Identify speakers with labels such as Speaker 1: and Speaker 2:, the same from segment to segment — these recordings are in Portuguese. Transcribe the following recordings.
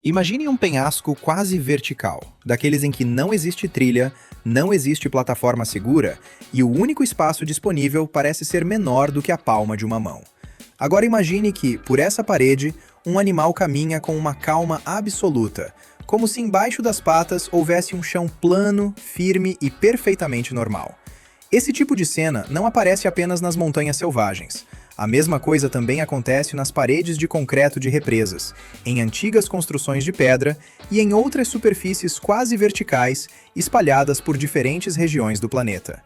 Speaker 1: Imagine um penhasco quase vertical, daqueles em que não existe trilha, não existe plataforma segura e o único espaço disponível parece ser menor do que a palma de uma mão. Agora imagine que, por essa parede, um animal caminha com uma calma absoluta, como se embaixo das patas houvesse um chão plano, firme e perfeitamente normal. Esse tipo de cena não aparece apenas nas montanhas selvagens. A mesma coisa também acontece nas paredes de concreto de represas, em antigas construções de pedra e em outras superfícies quase verticais espalhadas por diferentes regiões do planeta.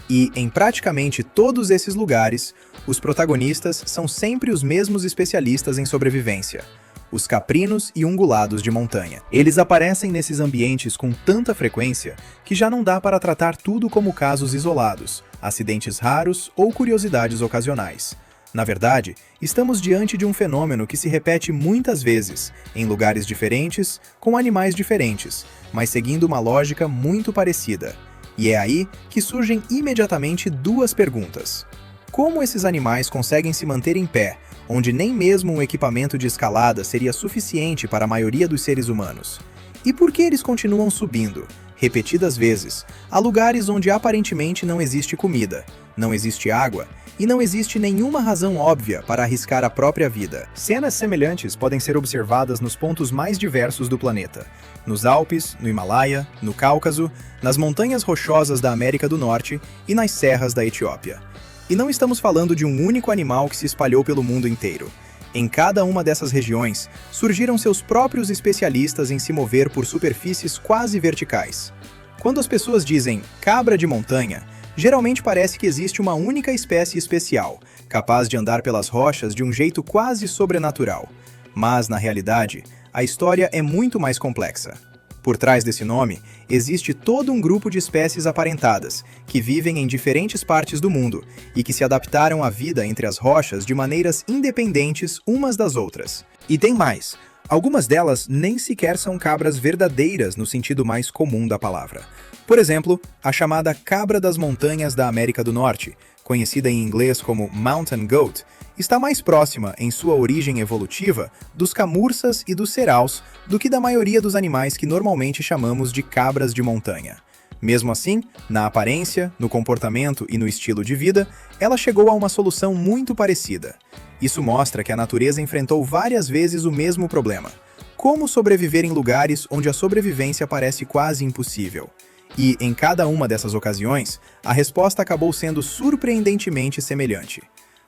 Speaker 1: E, em praticamente todos esses lugares, os protagonistas são sempre os mesmos especialistas em sobrevivência: os caprinos e ungulados de montanha. Eles aparecem nesses ambientes com tanta frequência que já não dá para tratar tudo como casos isolados, acidentes raros ou curiosidades ocasionais. Na verdade, estamos diante de um fenômeno que se repete muitas vezes, em lugares diferentes, com animais diferentes, mas seguindo uma lógica muito parecida. E é aí que surgem imediatamente duas perguntas. Como esses animais conseguem se manter em pé, onde nem mesmo um equipamento de escalada seria suficiente para a maioria dos seres humanos? E por que eles continuam subindo, repetidas vezes, a lugares onde aparentemente não existe comida, não existe água e não existe nenhuma razão óbvia para arriscar a própria vida? Cenas semelhantes podem ser observadas nos pontos mais diversos do planeta: nos Alpes, no Himalaia, no Cáucaso, nas montanhas rochosas da América do Norte e nas serras da Etiópia. E não estamos falando de um único animal que se espalhou pelo mundo inteiro. Em cada uma dessas regiões, surgiram seus próprios especialistas em se mover por superfícies quase verticais. Quando as pessoas dizem cabra de montanha, geralmente parece que existe uma única espécie especial, capaz de andar pelas rochas de um jeito quase sobrenatural. Mas, na realidade, a história é muito mais complexa. Por trás desse nome, existe todo um grupo de espécies aparentadas, que vivem em diferentes partes do mundo e que se adaptaram à vida entre as rochas de maneiras independentes umas das outras. E tem mais: algumas delas nem sequer são cabras verdadeiras no sentido mais comum da palavra. Por exemplo, a chamada cabra das montanhas da América do Norte, conhecida em inglês como Mountain Goat, está mais próxima, em sua origem evolutiva, dos camurças e dos ceraus do que da maioria dos animais que normalmente chamamos de cabras de montanha. Mesmo assim, na aparência, no comportamento e no estilo de vida, ela chegou a uma solução muito parecida. Isso mostra que a natureza enfrentou várias vezes o mesmo problema: como sobreviver em lugares onde a sobrevivência parece quase impossível. E, em cada uma dessas ocasiões, a resposta acabou sendo surpreendentemente semelhante.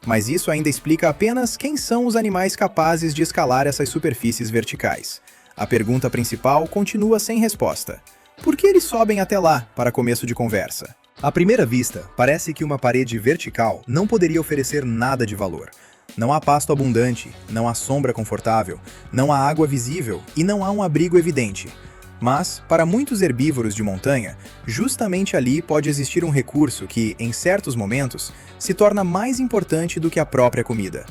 Speaker 1: Mas isso ainda explica apenas quem são os animais capazes de escalar essas superfícies verticais. A pergunta principal continua sem resposta: por que eles sobem até lá, para começo de conversa? À primeira vista, parece que uma parede vertical não poderia oferecer nada de valor. Não há pasto abundante, não há sombra confortável, não há água visível e não há um abrigo evidente. Mas, para muitos herbívoros de montanha, justamente ali pode existir um recurso que, em certos momentos, se torna mais importante do que a própria comida.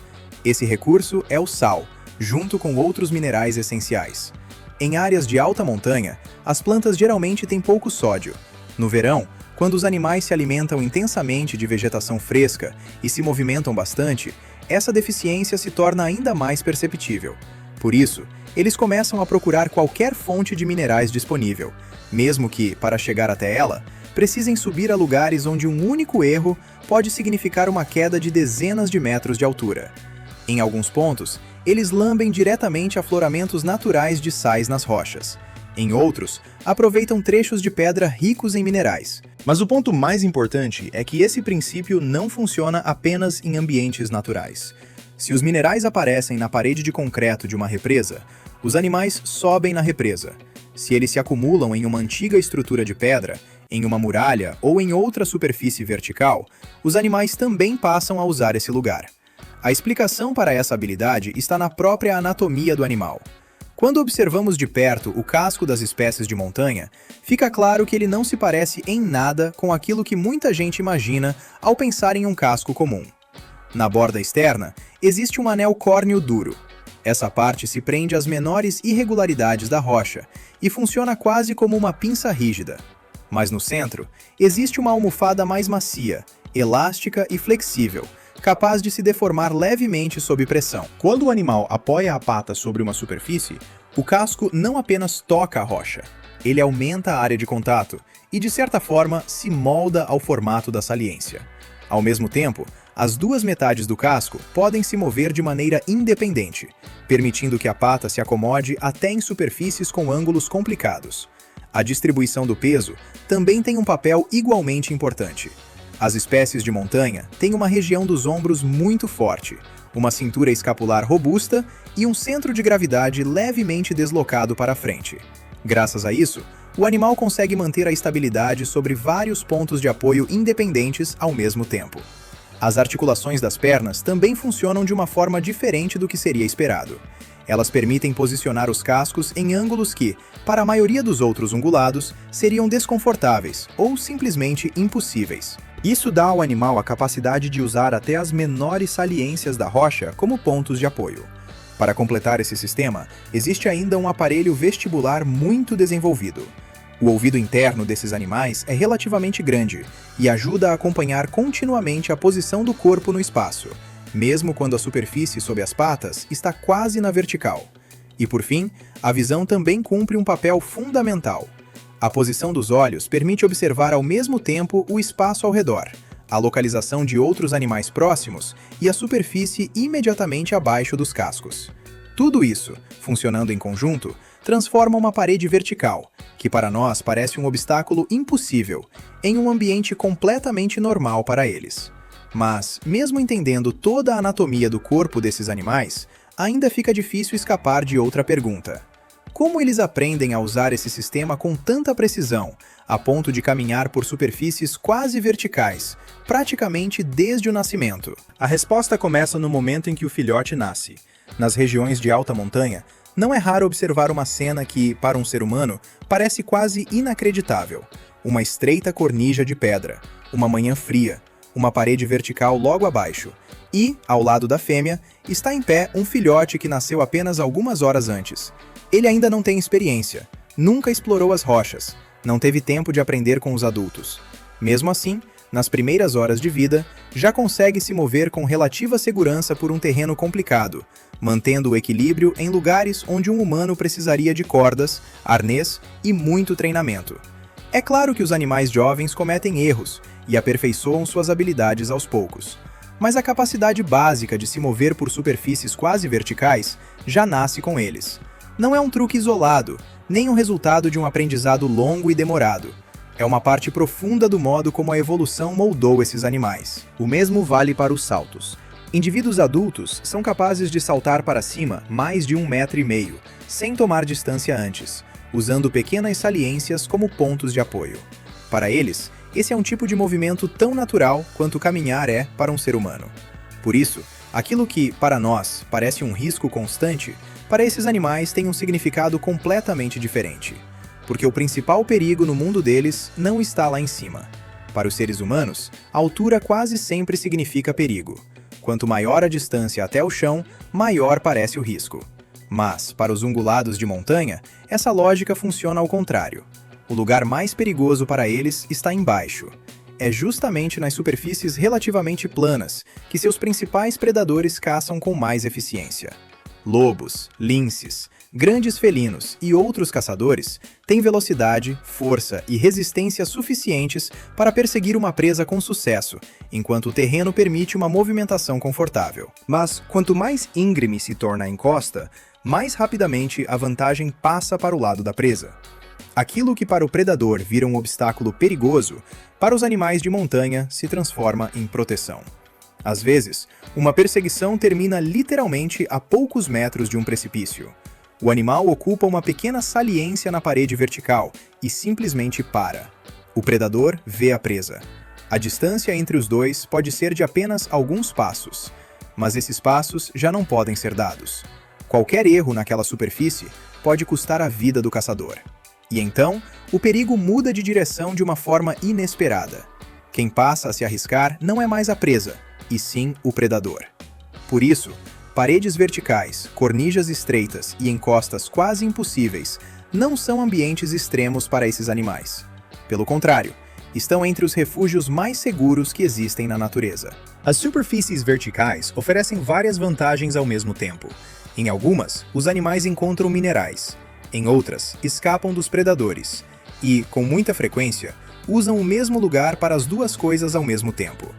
Speaker 1: Esse recurso é o sal, junto com outros minerais essenciais. Em áreas de alta montanha, as plantas geralmente têm pouco sódio. No verão, quando os animais se alimentam intensamente de vegetação fresca e se movimentam bastante, essa deficiência se torna ainda mais perceptível. Por isso, eles começam a procurar qualquer fonte de minerais disponível, mesmo que, para chegar até ela, precisem subir a lugares onde um único erro pode significar uma queda de dezenas de metros de altura. Em alguns pontos, eles lambem diretamente afloramentos naturais de sais nas rochas. Em outros, aproveitam trechos de pedra ricos em minerais. Mas o ponto mais importante é que esse princípio não funciona apenas em ambientes naturais. Se os minerais aparecem na parede de concreto de uma represa, os animais sobem na represa. Se eles se acumulam em uma antiga estrutura de pedra, em uma muralha ou em outra superfície vertical, os animais também passam a usar esse lugar. A explicação para essa habilidade está na própria anatomia do animal. Quando observamos de perto o casco das espécies de montanha, fica claro que ele não se parece em nada com aquilo que muita gente imagina ao pensar em um casco comum. Na borda externa, existe um anel córneo duro. Essa parte se prende às menores irregularidades da rocha e funciona quase como uma pinça rígida. Mas no centro, existe uma almofada mais macia, elástica e flexível, capaz de se deformar levemente sob pressão. Quando o animal apoia a pata sobre uma superfície, O casco não apenas toca a rocha, ele aumenta a área de contato e, de certa forma, se molda ao formato da saliência. Ao mesmo tempo, as duas metades do casco podem se mover de maneira independente, permitindo que a pata se acomode até em superfícies com ângulos complicados. A distribuição do peso também tem um papel igualmente importante. As espécies de montanha têm uma região dos ombros muito forte, uma cintura escapular robusta e um centro de gravidade levemente deslocado para a frente. Graças a isso, o animal consegue manter a estabilidade sobre vários pontos de apoio independentes ao mesmo tempo. As articulações das pernas também funcionam de uma forma diferente do que seria esperado. Elas permitem posicionar os cascos em ângulos que, para a maioria dos outros ungulados, seriam desconfortáveis ou simplesmente impossíveis. Isso dá ao animal a capacidade de usar até as menores saliências da rocha como pontos de apoio. Para completar esse sistema, existe ainda um aparelho vestibular muito desenvolvido. O ouvido interno desses animais é relativamente grande e ajuda a acompanhar continuamente a posição do corpo no espaço, mesmo quando a superfície sob as patas está quase na vertical. E por fim, a visão também cumpre um papel fundamental. A posição dos olhos permite observar ao mesmo tempo o espaço ao redor, a localização de outros animais próximos e a superfície imediatamente abaixo dos cascos. Tudo isso, funcionando em conjunto, transforma uma parede vertical, que para nós parece um obstáculo impossível, em um ambiente completamente normal para eles. Mas, mesmo entendendo toda a anatomia do corpo desses animais, ainda fica difícil escapar de outra pergunta. Como eles aprendem a usar esse sistema com tanta precisão, a ponto de caminhar por superfícies quase verticais, praticamente desde o nascimento? A resposta começa no momento em que o filhote nasce. Nas regiões de alta montanha, não é raro observar uma cena que, para um ser humano, parece quase inacreditável. Uma estreita cornija de pedra, uma manhã fria, uma parede vertical logo abaixo, e, ao lado da fêmea, está em pé um filhote que nasceu apenas algumas horas antes. Ele ainda não tem experiência, nunca explorou as rochas, não teve tempo de aprender com os adultos. Mesmo assim, nas primeiras horas de vida, já consegue se mover com relativa segurança por um terreno complicado, mantendo o equilíbrio em lugares onde um humano precisaria de cordas, arnês e muito treinamento. É claro que os animais jovens cometem erros e aperfeiçoam suas habilidades aos poucos. Mas a capacidade básica de se mover por superfícies quase verticais já nasce com eles. Não é um truque isolado, nem um resultado de um aprendizado longo e demorado. É uma parte profunda do modo como a evolução moldou esses animais. O mesmo vale para os saltos. Indivíduos adultos são capazes de saltar para cima mais de 1,5 metro, sem tomar distância antes, usando pequenas saliências como pontos de apoio. Para eles, esse é um tipo de movimento tão natural quanto caminhar é para um ser humano. Por isso, aquilo que, para nós, parece um risco constante, para esses animais tem um significado completamente diferente. Porque o principal perigo no mundo deles não está lá em cima. Para os seres humanos, a altura quase sempre significa perigo. Quanto maior a distância até o chão, maior parece o risco. Mas, para os ungulados de montanha, essa lógica funciona ao contrário. O lugar mais perigoso para eles está embaixo. É justamente nas superfícies relativamente planas que seus principais predadores caçam com mais eficiência. Lobos, linces, grandes felinos e outros caçadores têm velocidade, força e resistência suficientes para perseguir uma presa com sucesso, enquanto o terreno permite uma movimentação confortável. Mas, quanto mais íngreme se torna a encosta, mais rapidamente a vantagem passa para o lado da presa. Aquilo que para o predador vira um obstáculo perigoso, para os animais de montanha se transforma em proteção. Às vezes, uma perseguição termina literalmente a poucos metros de um precipício. O animal ocupa uma pequena saliência na parede vertical e simplesmente para. O predador vê a presa. A distância entre os dois pode ser de apenas alguns passos, mas esses passos já não podem ser dados. Qualquer erro naquela superfície pode custar a vida do caçador. E então, o perigo muda de direção de uma forma inesperada. Quem passa a se arriscar não é mais a presa, e sim o predador. Por isso, paredes verticais, cornijas estreitas e encostas quase impossíveis não são ambientes extremos para esses animais. Pelo contrário, estão entre os refúgios mais seguros que existem na natureza. As superfícies verticais oferecem várias vantagens ao mesmo tempo. Em algumas, os animais encontram minerais. Em outras, escapam dos predadores. E, com muita frequência, usam o mesmo lugar para as duas coisas ao mesmo tempo.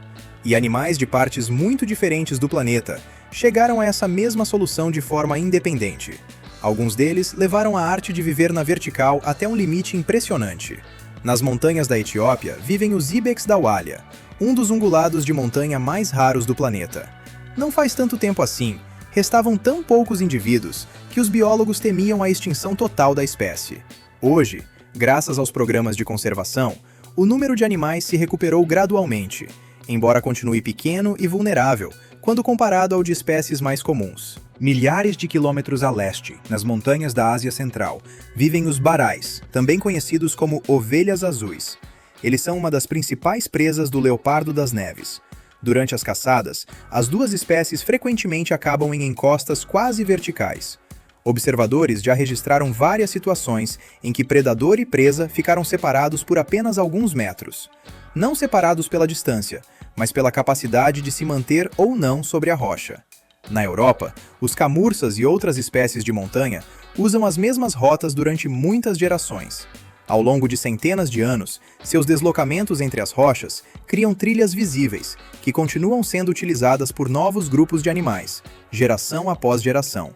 Speaker 1: E animais de partes muito diferentes do planeta chegaram a essa mesma solução de forma independente. Alguns deles levaram a arte de viver na vertical até um limite impressionante. Nas montanhas da Etiópia vivem os ibex da Wallia, um dos ungulados de montanha mais raros do planeta. Não faz tanto tempo assim, restavam tão poucos indivíduos que os biólogos temiam a extinção total da espécie. Hoje, graças aos programas de conservação, o número de animais se recuperou gradualmente, embora continue pequeno e vulnerável quando comparado ao de espécies mais comuns. Milhares de quilômetros a leste, nas montanhas da Ásia Central, vivem os barais, também conhecidos como ovelhas azuis. Eles são uma das principais presas do leopardo das neves. Durante as caçadas, as duas espécies frequentemente acabam em encostas quase verticais. Observadores já registraram várias situações em que predador e presa ficaram separados por apenas alguns metros. Não separados pela distância, mas pela capacidade de se manter ou não sobre a rocha. Na Europa, os camurças e outras espécies de montanha usam as mesmas rotas durante muitas gerações. Ao longo de centenas de anos, seus deslocamentos entre as rochas criam trilhas visíveis, que continuam sendo utilizadas por novos grupos de animais, geração após geração.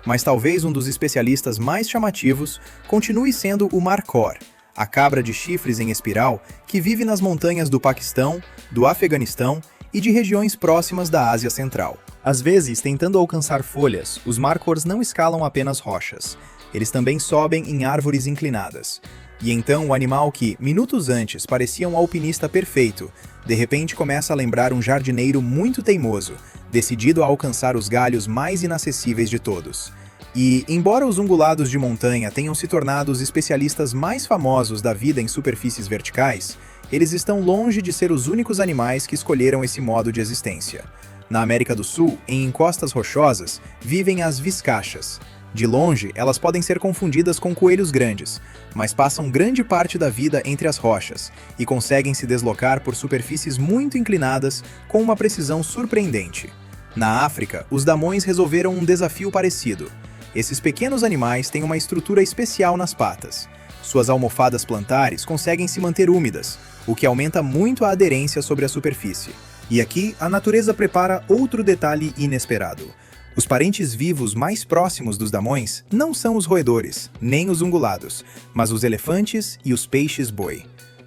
Speaker 1: Mas talvez um dos especialistas mais chamativos continue sendo o markhor, a cabra de chifres em espiral que vive nas montanhas do Paquistão, do Afeganistão e de regiões próximas da Ásia Central. Às vezes, tentando alcançar folhas, os markhors não escalam apenas rochas. Eles também sobem em árvores inclinadas. E então o animal que, minutos antes, parecia um alpinista perfeito, de repente começa a lembrar um jardineiro muito teimoso, decidido a alcançar os galhos mais inacessíveis de todos. E, embora os ungulados de montanha tenham se tornado os especialistas mais famosos da vida em superfícies verticais, eles estão longe de ser os únicos animais que escolheram esse modo de existência. Na América do Sul, em encostas rochosas, vivem as vizcachas. De longe, elas podem ser confundidas com coelhos grandes, mas passam grande parte da vida entre as rochas e conseguem se deslocar por superfícies muito inclinadas com uma precisão surpreendente. Na África, os damões resolveram um desafio parecido. Esses pequenos animais têm uma estrutura especial nas patas. Suas almofadas plantares conseguem se manter úmidas, o que aumenta muito a aderência sobre a superfície. E aqui, a natureza prepara outro detalhe inesperado. Os parentes vivos mais próximos dos damões não são os roedores, nem os ungulados, mas os elefantes e os peixes-boi.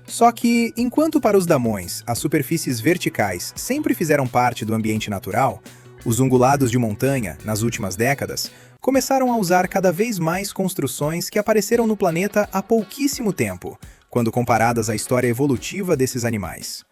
Speaker 1: Só que, enquanto para os damões as superfícies verticais sempre fizeram parte do ambiente natural, os ungulados de montanha, nas últimas décadas, começaram a usar cada vez mais construções que apareceram no planeta há pouquíssimo tempo, quando comparadas à história evolutiva desses animais.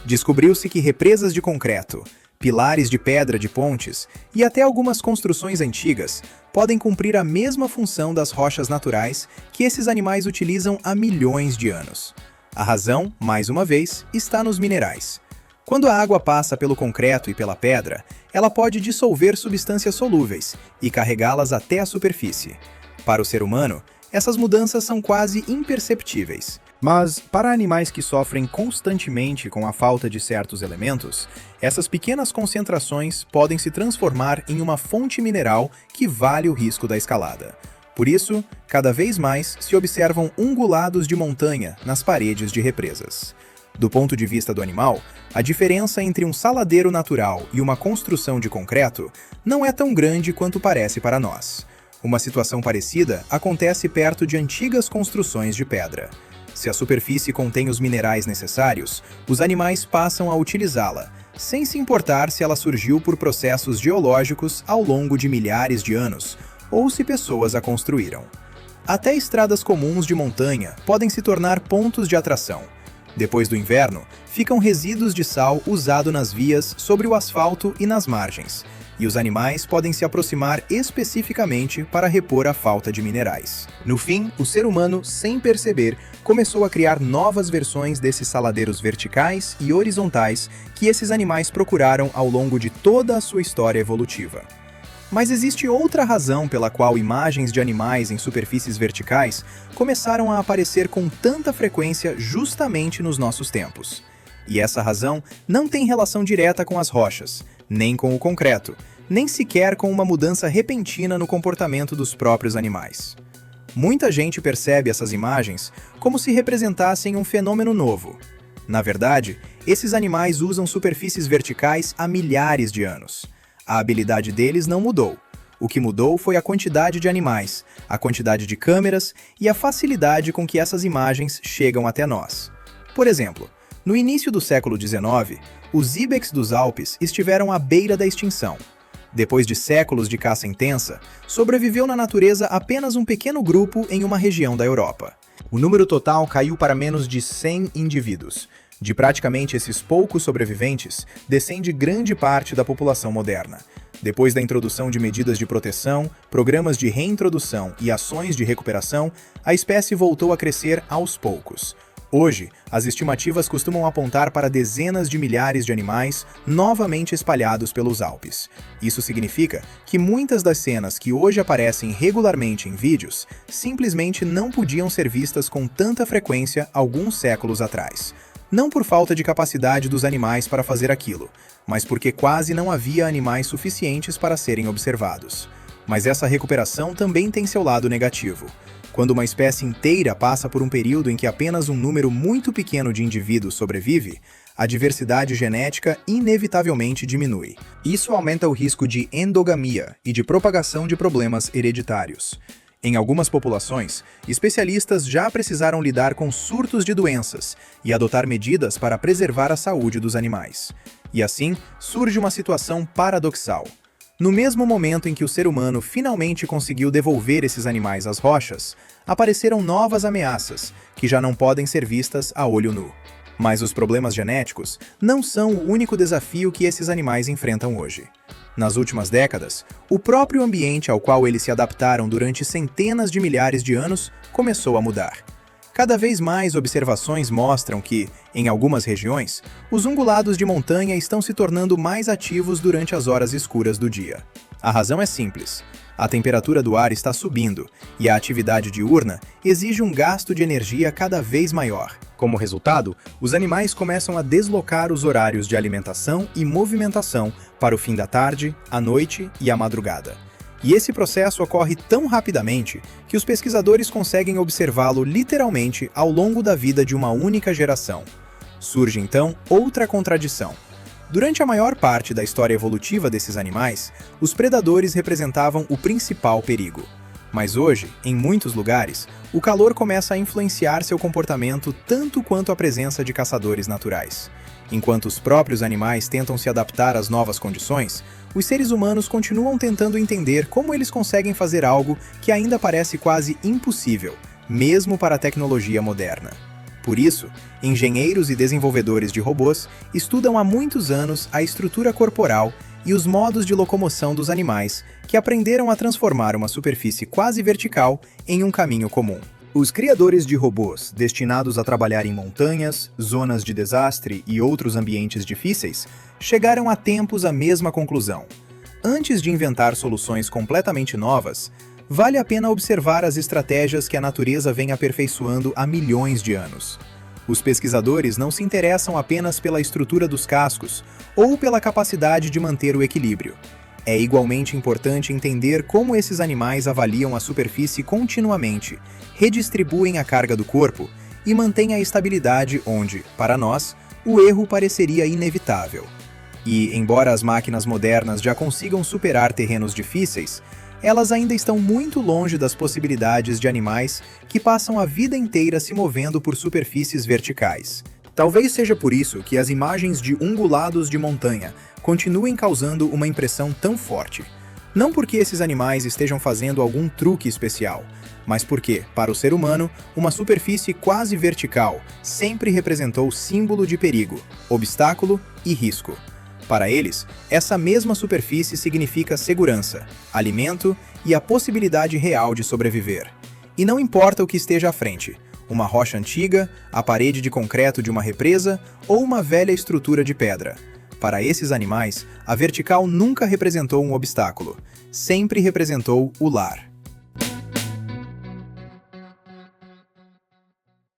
Speaker 1: Descobriu-se que represas de concreto, pilares de pedra de pontes e até algumas construções antigas podem cumprir a mesma função das rochas naturais que esses animais utilizam há milhões de anos. A razão, mais uma vez, está nos minerais. Quando a água passa pelo concreto e pela pedra, ela pode dissolver substâncias solúveis e carregá-las até a superfície. Para o ser humano, essas mudanças são quase imperceptíveis. Mas, para animais que sofrem constantemente com a falta de certos elementos, essas pequenas concentrações podem se transformar em uma fonte mineral que vale o risco da escalada. Por isso, cada vez mais se observam ungulados de montanha nas paredes de represas. Do ponto de vista do animal, a diferença entre um saladeiro natural e uma construção de concreto não é tão grande quanto parece para nós. Uma situação parecida acontece perto de antigas construções de pedra. Se a superfície contém os minerais necessários, os animais passam a utilizá-la, sem se importar se ela surgiu por processos geológicos ao longo de milhares de anos, ou se pessoas a construíram. Até estradas comuns de montanha podem se tornar pontos de atração. Depois do inverno, ficam resíduos de sal usado nas vias, sobre o asfalto e nas margens, e os animais podem se aproximar especificamente para repor a falta de minerais. No fim, o ser humano, sem perceber, começou a criar novas versões desses saladeiros verticais e horizontais que esses animais procuraram ao longo de toda a sua história evolutiva. Mas existe outra razão pela qual imagens de animais em superfícies verticais começaram a aparecer com tanta frequência justamente nos nossos tempos. E essa razão não tem relação direta com as rochas, nem com o concreto, nem sequer com uma mudança repentina no comportamento dos próprios animais. Muita gente percebe essas imagens como se representassem um fenômeno novo. Na verdade, esses animais usam superfícies verticais há milhares de anos. A habilidade deles não mudou. O que mudou foi a quantidade de animais, a quantidade de câmeras e a facilidade com que essas imagens chegam até nós. Por exemplo, no início do século XIX, os íbex dos Alpes estiveram à beira da extinção. Depois de séculos de caça intensa, sobreviveu na natureza apenas um pequeno grupo em uma região da Europa. O número total caiu para menos de 100 indivíduos. De praticamente esses poucos sobreviventes, descende grande parte da população moderna. Depois da introdução de medidas de proteção, programas de reintrodução e ações de recuperação, a espécie voltou a crescer aos poucos. Hoje, as estimativas costumam apontar para dezenas de milhares de animais novamente espalhados pelos Alpes. Isso significa que muitas das cenas que hoje aparecem regularmente em vídeos simplesmente não podiam ser vistas com tanta frequência alguns séculos atrás. Não por falta de capacidade dos animais para fazer aquilo, mas porque quase não havia animais suficientes para serem observados. Mas essa recuperação também tem seu lado negativo. Quando uma espécie inteira passa por um período em que apenas um número muito pequeno de indivíduos sobrevive, a diversidade genética inevitavelmente diminui. Isso aumenta o risco de endogamia e de propagação de problemas hereditários. Em algumas populações, especialistas já precisaram lidar com surtos de doenças e adotar medidas para preservar a saúde dos animais. E assim, surge uma situação paradoxal. No mesmo momento em que o ser humano finalmente conseguiu devolver esses animais às rochas, apareceram novas ameaças, que já não podem ser vistas a olho nu. Mas os problemas genéticos não são o único desafio que esses animais enfrentam hoje. Nas últimas décadas, o próprio ambiente ao qual eles se adaptaram durante centenas de milhares de anos começou a mudar. Cada vez mais observações mostram que, em algumas regiões, os ungulados de montanha estão se tornando mais ativos durante as horas escuras do dia. A razão é simples. A temperatura do ar está subindo e a atividade diurna exige um gasto de energia cada vez maior. Como resultado, os animais começam a deslocar os horários de alimentação e movimentação para o fim da tarde, a noite e a madrugada. E esse processo ocorre tão rapidamente que os pesquisadores conseguem observá-lo literalmente ao longo da vida de uma única geração. Surge então outra contradição. Durante a maior parte da história evolutiva desses animais, os predadores representavam o principal perigo. Mas hoje, em muitos lugares, o calor começa a influenciar seu comportamento tanto quanto a presença de caçadores naturais. Enquanto os próprios animais tentam se adaptar às novas condições, os seres humanos continuam tentando entender como eles conseguem fazer algo que ainda parece quase impossível, mesmo para a tecnologia moderna. Por isso, engenheiros e desenvolvedores de robôs estudam há muitos anos a estrutura corporal e os modos de locomoção dos animais que aprenderam a transformar uma superfície quase vertical em um caminho comum. Os criadores de robôs, destinados a trabalhar em montanhas, zonas de desastre e outros ambientes difíceis, chegaram há tempos à mesma conclusão. Antes de inventar soluções completamente novas, vale a pena observar as estratégias que a natureza vem aperfeiçoando há milhões de anos. Os pesquisadores não se interessam apenas pela estrutura dos cascos ou pela capacidade de manter o equilíbrio. É igualmente importante entender como esses animais avaliam a superfície continuamente, redistribuem a carga do corpo e mantêm a estabilidade onde, para nós, o erro pareceria inevitável. E, embora as máquinas modernas já consigam superar terrenos difíceis, elas ainda estão muito longe das possibilidades de animais que passam a vida inteira se movendo por superfícies verticais. Talvez seja por isso que as imagens de ungulados de montanha continuem causando uma impressão tão forte. Não porque esses animais estejam fazendo algum truque especial, mas porque, para o ser humano, uma superfície quase vertical sempre representou símbolo de perigo, obstáculo e risco. Para eles, essa mesma superfície significa segurança, alimento e a possibilidade real de sobreviver. E não importa o que esteja à frente, uma rocha antiga, a parede de concreto de uma represa ou uma velha estrutura de pedra. Para esses animais, a vertical nunca representou um obstáculo, sempre representou o lar.